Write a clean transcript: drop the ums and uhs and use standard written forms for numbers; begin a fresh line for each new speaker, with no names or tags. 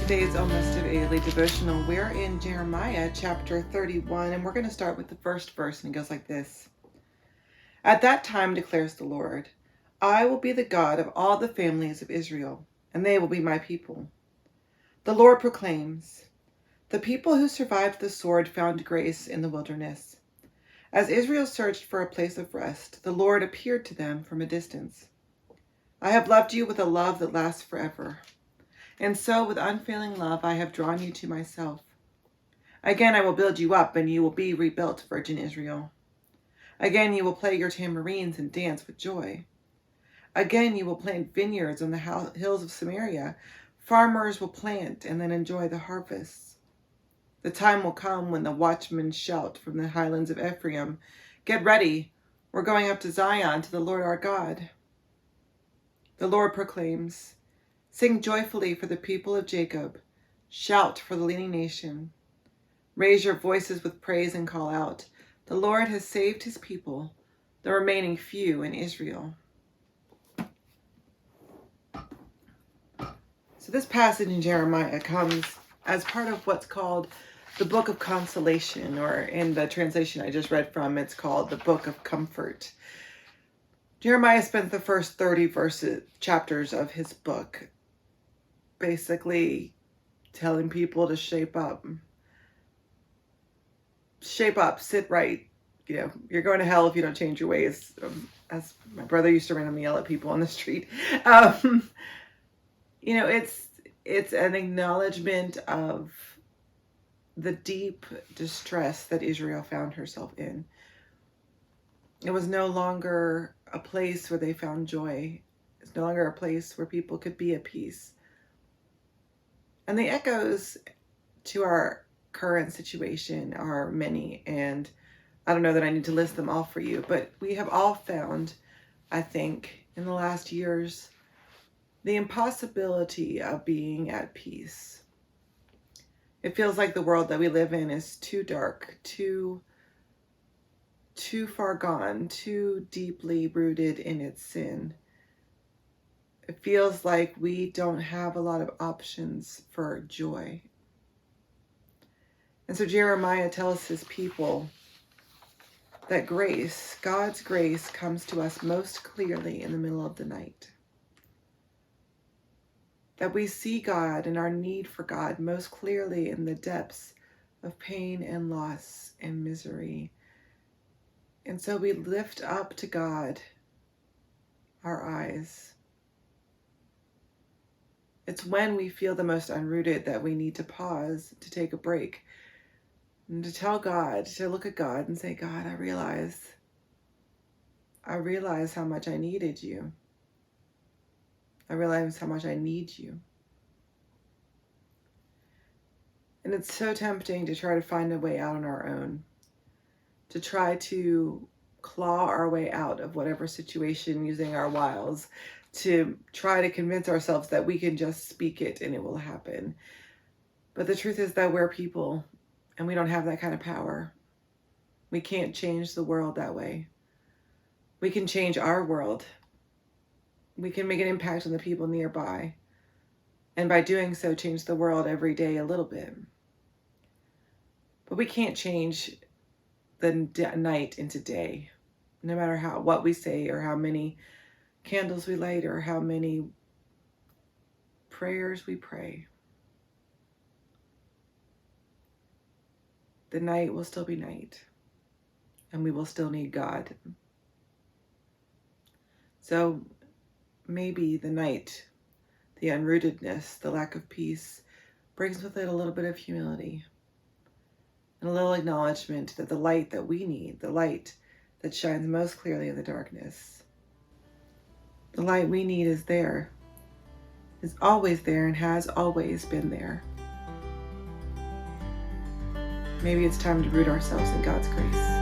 today's Almost a Daily Devotional. We're in Jeremiah chapter 31, and we're going to start with the first verse, and it goes like this. At that time, declares the Lord, I will be the God of all the families of Israel, and they will be my people. The Lord proclaims, the people who survived the sword found grace in the wilderness. As Israel searched for a place of rest, the Lord appeared to them from a distance. I have loved you with a love that lasts forever. And so with unfailing love I have drawn you to myself. Again I will build you up, and you will be rebuilt, Virgin Israel. Again you will play your tambourines and dance with joy. Again you will plant vineyards on the hills of Samaria. Farmers will plant and then enjoy the harvests. The time will come when the watchmen shout from the highlands of Ephraim, get ready, we're going up to Zion, to the Lord our God. The Lord proclaims, sing joyfully for the people of Jacob. Shout for the leading nation. Raise your voices with praise and call out. The Lord has saved his people, the remaining few in Israel. So this passage in Jeremiah comes as part of what's called the Book of Consolation, or in the translation I just read from, it's called the Book of Comfort. Jeremiah spent the first 30 chapters of his book basically telling people to shape up, sit right. You're going to hell if you don't change your ways. As my brother used to randomly yell at people on the street. It's an acknowledgement of the deep distress that Israel found herself in. It was no longer a place where they found joy. It's no longer a place where people could be at peace. And the echoes to our current situation are many, and I don't know that I need to list them all for you, but we have all found, I think, in the last years, the impossibility of being at peace. It feels like the world that we live in is too dark, too far gone, too deeply rooted in its sin. It feels like we don't have a lot of options for joy. And so Jeremiah tells his people that grace, God's grace, comes to us most clearly in the middle of the night. That we see God and our need for God most clearly in the depths of pain and loss and misery. And so we lift up to God our eyes. It's when we feel the most unrooted that we need to pause, to take a break, and to tell God, to look at God and say, God, I realize how much I needed you. I realize how much I need you. And it's so tempting to try to find a way out on our own, to try to claw our way out of whatever situation using our wiles, to try to convince ourselves that we can just speak it and it will happen. But the truth is that we're people and we don't have that kind of power. We can't change the world that way. We can change our world. We can make an impact on the people nearby. And by doing so, change the world every day a little bit. But we can't change the night into day, no matter what we say or how many candles we light or how many prayers we pray. The night will still be night, and we will still need God. So maybe the night, the unrootedness, the lack of peace, brings with it a little bit of humility and a little acknowledgement that the light that we need, the light that shines most clearly in the darkness, the light we need is there, is always there, and has always been there. Maybe it's time to root ourselves in God's grace.